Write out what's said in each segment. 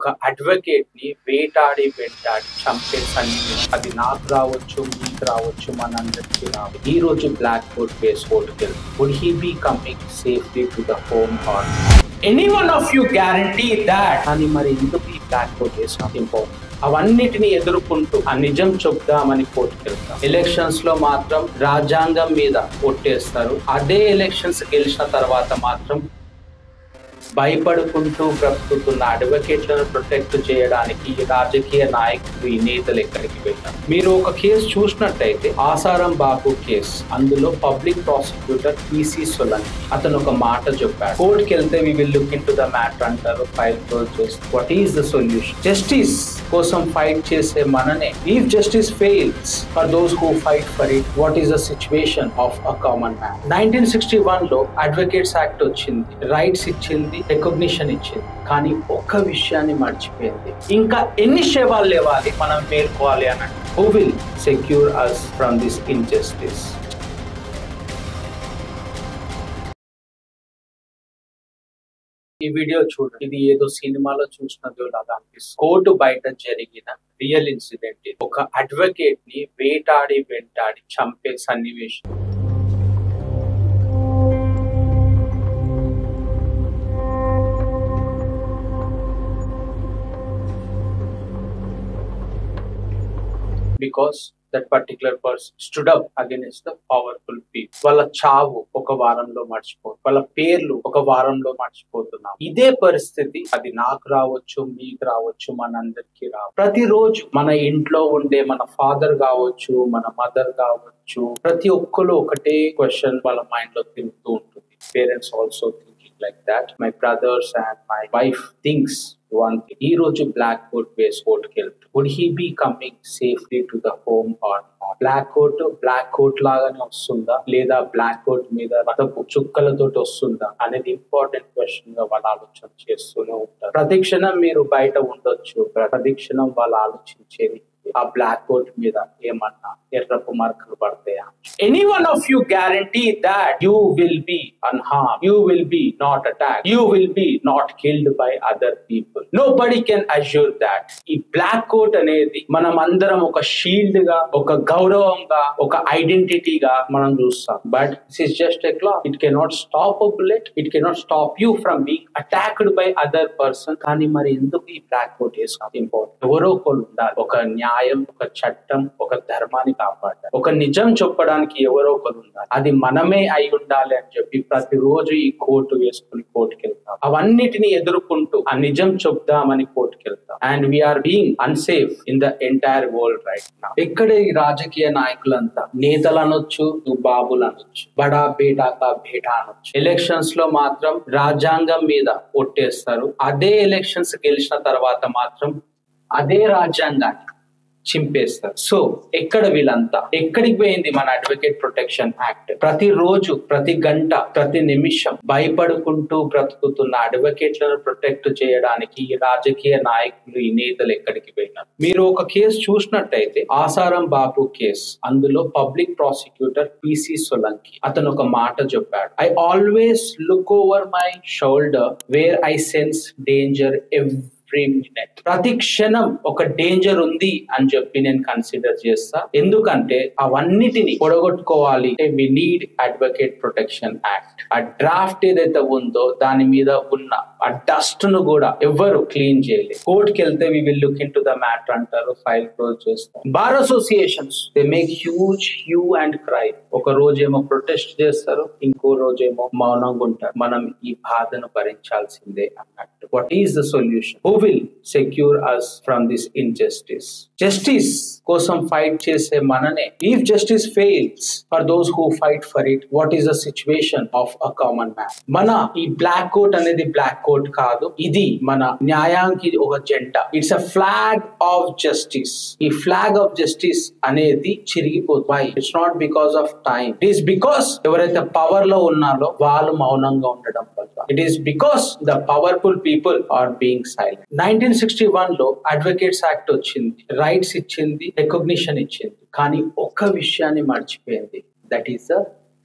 ఒక అడ్వకేట్ ని వేటాడి చంపే సన్నివేశం. అది నాకు రావచ్చు, మీకు రావచ్చు, మనందరికీ రావచ్చు. ఈ రోజు బ్లాక్ కోట్ కేసు కోర్టుకి వెళ్తుంది. Would he be coming safely to the home or not? Any one of you guarantee that? అని మరి ఎందుకు ఈ బ్లాక్ కోట్ కేసు ఇంపార్టెంట్? అవన్నిటిని ఎదుర్కొంటూ ఆ నిజం చెప్దామని కోర్టుకు వెళ్తాం. ఎలక్షన్స్ లో మాత్రం రాజ్యాంగం మీద ఒట్టేస్తారు. అదే ఎలక్షన్స్ గెలిచిన తర్వాత మాత్రం భయపడుకుంటూ బ్రతుకుతున్న అడ్వకేట్లను ప్రొటెక్ట్ చేయడానికి రాజకీయ నాయకులు ఈ నేతలు ఎక్కడికి వెళ్ళారు. మీరు ఒక కేసు చూసినట్టయితే ఆసారం బాబు కేసు, అందులో పబ్లిక్ ప్రాసిక్యూటర్ పిసి సోలంకి అతను ఒక మాట చెప్పాడు. కోర్టుకి వెళ్తే we will look into the matter అంటారు, ఫైల్ క్లోజ్ చేస్తారు. What is the solution? Justice కోసం ఫైట్ చేసే మననే if justice fails for those who fight for it, what is the situation of a common man? 1961 లో advocates act వచ్చింది, rights ఇచ్చింది, recognition ఇచ్చింది. కానీ ఒక్క విషయాన్ని మర్చిపోయింది. ఇంకా ఎన్ని శవాలు లేవాలి మనం మేల్కోవాలి అన్నట్టు. Who will secure us from this injustice? ఈ వీడియో చూడండి. ఇది ఏదో సినిమాలో చూసినదో లాగా అనిపిస్తుంది. కోర్టు బయట జరిగిన రియల్ ఇన్సిడెంట్. ఒక అడ్వకేట్ ని వేటాడి చంపే సన్నివేశం. Because that particular person stood up against the powerful people. వాళ్ళ చావు ఒక వారంలో మర్చిపోతుంది, వాళ్ళ పేర్లు ఒక వారంలో మర్చిపోతున్నాం. ఇదే పరిస్థితి అది నాకు రావచ్చు, మీకు రావచ్చు, మనందరికీ రావచ్చు. ప్రతిరోజు మన ఇంట్లో ఉండే మన ఫాదర్ కావచ్చు, మన మదర్ కావచ్చు, ప్రతి ఒక్కరు ఒకటే క్వశ్చన్ వాళ్ళ మైండ్ లో తిరుగుతూ ఉంటుంది. Parents also thinking like that. My brothers and my wife thinks one thing. ఈ రోజు బ్లాక్ కోట్ కేసు కోర్టుకి వెళ్తుంది. Would he be coming safely to the home or not? Black coat లాగానే వస్తుందా, లేదా బ్లాక్ కోట్ మీద రక్తపు చుక్కలతో వస్తుందా అనేది ఇంపార్టెంట్ క్వశ్చన్ గా వాళ్ళు ఆలోచన చేస్తూనే ఉంటారు. ప్రతిక్షణం మీరు బయట ఉండొచ్చు, ప్రతిక్షణం వాళ్ళు ఆలోచించేది ఆ బ్లాక్ కోట్ మీద ఏమన్నా ఎర్రపు మార్కులు పడతాయా? Any one of you guarantee that you will be unharmed, you will be not attacked, you will be not killed by other people. Nobody can assure that. ఈ బ్లాక్ కోట్ అనేది మనం అందరం ఒక షీల్డ్ గా, ఒక గౌరవంగా, ఒక ఐడెంటిటీగా మనం చూస్తాం. But this is just a clock. It cannot stop a bullet, it cannot stop you from being attacked by other person. కానీ మరి ఎందుకు ఈ బ్లాక్ కోట్ వేసుకోవాలి? ఇంపార్టెంట్. ఎవరో ఒకరు ఉండాలి. ఒక న్యాయం, ఒక చట్టం, ఒక ధర్మాన్ని కాపాడాలి. ఒక నిజం చెప్పడానికి ఎవరో ఒకరు ఉండాలి. అది మనమే అయి ఉండాలి అని చెప్పి ప్రతిరోజు ఈ కోర్టు వేసుకుని కోర్టుకి వెళ్తాం. అవన్నిటిని ఎదుర్కొంటూ ఆ నిజం చెప్దామని కోర్టుకి వెళ్తాం. And we're being unsafe in the entire world right now. ఇక్కడ ఈ రాజకీయ నాయకులంతా నేతలు అనొచ్చు, బాబులు అనొచ్చు, బడా బేటా కా బేటా అనొచ్చు. ఎలక్షన్స్ లో మాత్రం రాజ్యాంగం మీద ఒట్టేస్తారు. అదే ఎలక్షన్స్ గెలిచిన తర్వాత మాత్రం అదే రాజ్యాంగాన్ని చింపేస్తారు. సో ఎక్కడ వీళ్ళంతా ఎక్కడికి పోయింది మన అడ్వకేట్ ప్రొటెక్షన్ యాక్ట్? ప్రతిరోజు, ప్రతి గంట, ప్రతి నిమిషం భయపడుకుంటూ బ్రతుకుతున్న అడ్వకేట్లను ప్రొటెక్ట్ చేయడానికి ఈ రాజకీయ నాయకులు, ఈ నేతలు ఎక్కడికి పోయినారు? మీరు ఒక కేసు చూసినట్టయితే ఆసారం బాబు కేసు, అందులో పబ్లిక్ ప్రాసిక్యూటర్ పిసి సోలంకి అతను ఒక మాట చెప్పాడు. I always look over my shoulder where I sense danger ప్రతి క్షణం ఒక డేంజర్ ఉంది అని చెప్పి నేను కన్సిడర్ చేస్తా. ఎందుకంటే అవన్నిటిని పొడగొట్టుకోవాలి. We need advocate protection act. ఆ డ్రాఫ్ట్ ఏదైతే ఉందో దాని మీద ఉన్న ఆ డస్ట్ ను కూడా ఎవరు క్లీన్ చేయలేదు. కోర్టుకి వెళ్తే we will look into the matter అంటారు, ఫైల్ క్లోజ్ చేస్తారు. Bar associations they make huge hue and cry. ఒక రోజేమో ప్రొటెస్ట్ చేస్తారు, ఇంకో రోజేమో మౌనంగా ఉంటారు. మనం ఈ బాధను భరించాల్సిందే అన్నట్టు. What is the solution? Who will secure us from this injustice? Justice కోసం ఫైట్ చేసే మననే if justice fails for those who fight for it, what is the situation of a common man? మన ఈ బ్లాక్ కోట్ అనేది black coat కాదు, ఇది మన న్యాయానికి ఒక జెండా. It's a flag of justice. ఈ ఫ్లాగ్ ఆఫ్ జస్టిస్ అనేది చిరిగిపోతాయి. It's not because of time, it is because ఎవరైతే పవర్ లో ఉన్నారో వాళ్ళు మౌనంగా ఉండడం వల్ల. It is because the powerful people are being silent. 1961 లో అడ్వకేట్స్ యాక్ట్ వచ్చింది, రైట్స్ ఇచ్చింది, రికగ్నిషన్ ఇచ్చింది. కానీ ఒక్క విషయాన్ని మర్చిపోయింది. That is the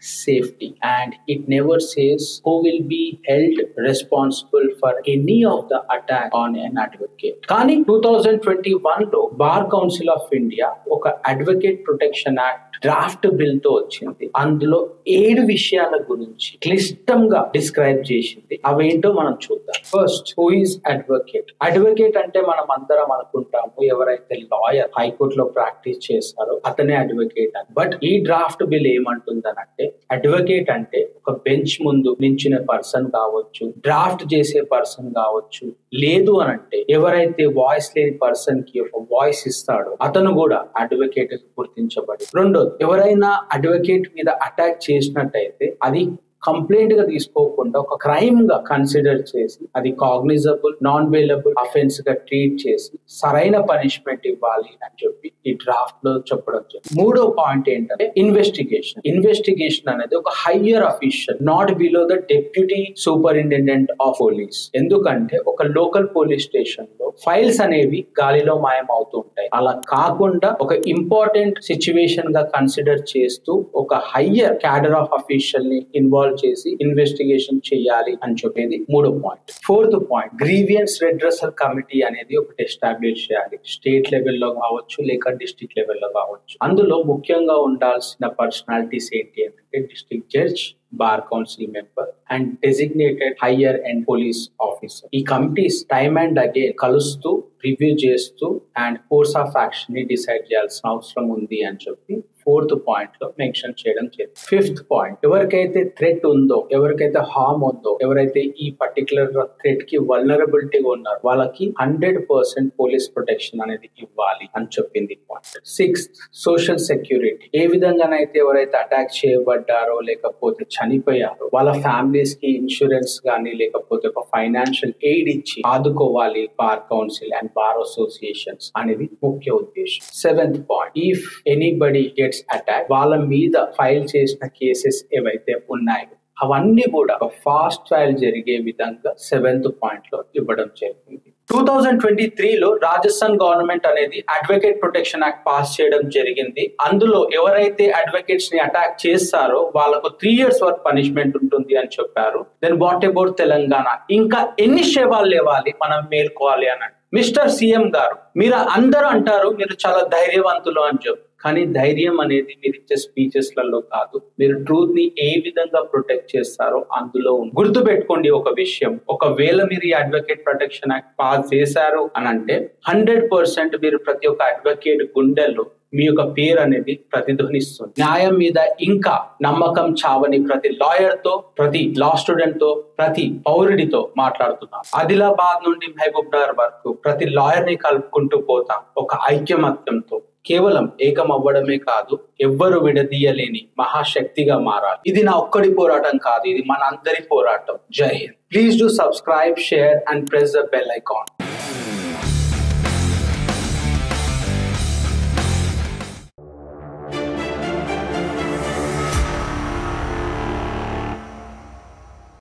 safety, and it never says who will be held responsible for any of the attack on an advocate. కానీ 2021 లో బార్ కౌన్సిల్ ఆఫ్ ఇండియా ఒక advocate protection act draft bill తో వచ్చింది. అందులో 7 విషయాల గురించి క్లిష్టంగా డిస్క్రైబ్ చేసింది. అవేంటో మనం చూద్దాం. First, who is advocate? Advocate అంటే మనం అందరం అనుకుంటాము ఎవరైతే లాయర్ హైకోర్టులో ప్రాక్టీస్ చేస్తారో అతనే అడ్వకేట్ అని. బట్ ఈ డ్రాఫ్ట్ బిల్ ఏమంటుందనంటే అడ్వకేట్ అంటే ఒక బెంచ్ ముందు నించిన పర్సన్ కావచ్చు, డ్రాఫ్ట్ చేసే పర్సన్ కావచ్చు, లేదు అని అంటే ఎవరైతే వాయిస్ లేని పర్సన్ కి ఒక వాయిస్ ఇస్తాడో అతను కూడా అడ్వకేట్ గుర్తించబడి. రెండోది, ఎవరైనా అడ్వకేట్ మీద అటాక్ చేసినట్టయితే అది కంప్లైంట్ గా తీసుకోకుండా ఒక క్రైమ్ గా కన్సిడర్ చేసి అది కాగ్నిజబుల్ నాన్ బెయిలబుల్ అఫెన్స్ గా ట్రీట్ చేసి సరైన పనిష్మెంట్ ఇవ్వాలి అని చెప్పి ఈ డ్రాఫ్ట్ లో చెప్పడం జరిగింది. మూడో పాయింట్ ఏంటంటే ఇన్వెస్టిగేషన్. ఇన్వెస్టిగేషన్ అనేది ఒక higher official, not below the deputy superintendent of police. ఎందుకంటే ఒక లోకల్ పోలీస్ స్టేషన్ లో ఫైల్స్ అనేవి గాలిలో మాయం అవుతూ ఉంటాయి. అలా కాకుండా ఒక ఇంపార్టెంట్ సిచ్యువేషన్ గా కన్సిడర్ చేస్తూ ఒక హయ్యర్ క్యాడర్ ఆఫ్ అఫీషియల్ ని ఇన్వాల్వ్ చేసి ఇన్వెస్టిగేషన్ చేయాలి అని చెప్పేది మూడో point. Fourth point, grievance redressal committee అనేది ఒకటి ఎస్టాబ్లిష్ చేయాలి. స్టేట్ లెవెల్లో కావచ్చు లేక డిస్ట్రిక్ట్ లెవెల్లో కావచ్చు. అందులో ముఖ్యంగా ఉండాల్సిన పర్సనాలిటీస్ ఏంటి అంటే district judge, bar council member and designated higher and police officer. ఈ కమిటీస్ టైమ్ అండ్ అగైన్ కలుస్తూ రివ్యూ చేస్తూ అండ్ కోర్స్ ఆఫ్ యాక్షన్ ని డిసైడ్ చేయాల్సిన అవసరం ఉంది అని చెప్పి ఫోర్త్ పాయింట్ లో మెన్షన్ చేయడం జరిగింది. ఫిఫ్త్ పాయింట్, ఎవరికైతే థ్రెట్ ఉందో, ఎవరికైతే హార్మ్ ఉందో, ఎవరైతే ఈ పర్టికులర్ థ్రెట్ కి వల్నరబిలిటీగా ఉన్నారో వాళ్ళకి 100% పోలీస్ ప్రొటెక్షన్ అనేది ఇవ్వాలి అని చెప్పింది పాయింట్. Sixth, social security. ఏ విధంగానైతే ఎవరైతే అటాక్ చేయబడ్డారో లేకపోతే చనిపోయారో వాళ్ళ ఫ్యామిలీస్ కి ఇన్సూరెన్స్ గానీ లేకపోతే ఒక ఫైనాన్షియల్ ఎయిడ్ ఇచ్చి ఆదుకోవాలి bar council and bar associations అనేది ముఖ్య ఉద్దేశం. Seventh point, if anybody gets attack వాళ్ళ మీద ఫైల్ చేసిన కేసెస్ ఏవైతే ఉన్నాయో అవన్నీ కూడా ఫాస్ట్ ట్రయల్ జరిగే విధంగా 7th పాయింట్ లో ఇవ్వడం జరిగింది. 2023లో రాజస్థాన్ గవర్నమెంట్ అనేది అడ్వకేట్ ప్రొటెక్షన్ యాక్ట్ పాస్ చేయడం జరిగింది. అందులో ఎవరైతే అడ్వకేట్స్ ని అటాక్ చేస్తారో వాళ్ళకు 3 years వరకు పనిష్మెంట్ ఉంటుంది అని చెప్పారు. Then what about Telangana? ఇంకా ఎన్ని శవాలు లేవాలి, మనం మేల్కోవాలి అని. మిస్టర్ సీఎం గారు, మీరు అందరూ అంటారు మీరు చాలా ధైర్యవంతులు అని చెప్పి, కానీ ధైర్యం అనేది మీరు ఇచ్చే స్పీచెస్ లలో కాదు, మీరు ట్రూత్ ని ఏ విధంగా ప్రొటెక్ట్ చేస్తారో అందులో గుర్తు పెట్టుకోండి ఒక విషయం. ఒకవేళ మీరు ఈ అడ్వకేట్ ప్రొటెక్షన్ యాక్ట్ పాస్ చేశారు అని అంటే 100% మీరు ప్రతి ఒక్క అడ్వకేట్ గుండెల్లో మీ యొక్క పేరు అనేది ప్రతిధ్వనిస్తుంది. న్యాయం మీద ఇంకా నమ్మకం చావని ప్రతి లాయర్ తో, ప్రతి లా స్టూడెంట్ తో, ప్రతి పౌరుడితో మాట్లాడుతున్నాం. ఆదిలాబాద్ నుండి మహబూబ్ నగర్ వరకు ప్రతి లాయర్ ని కలుపుకుంటూ పోతాం ఒక ఐక్యమత్యంతో. కేవలం ఏకం అవ్వడమే కాదు, ఎవ్వరు విడదీయలేని మహాశక్తిగా మారాలి. ఇది నా ఒక్కడి పోరాటం కాదు, ఇది మన అందరి పోరాటం. జై Hind. Please do subscribe, share and press the bell icon.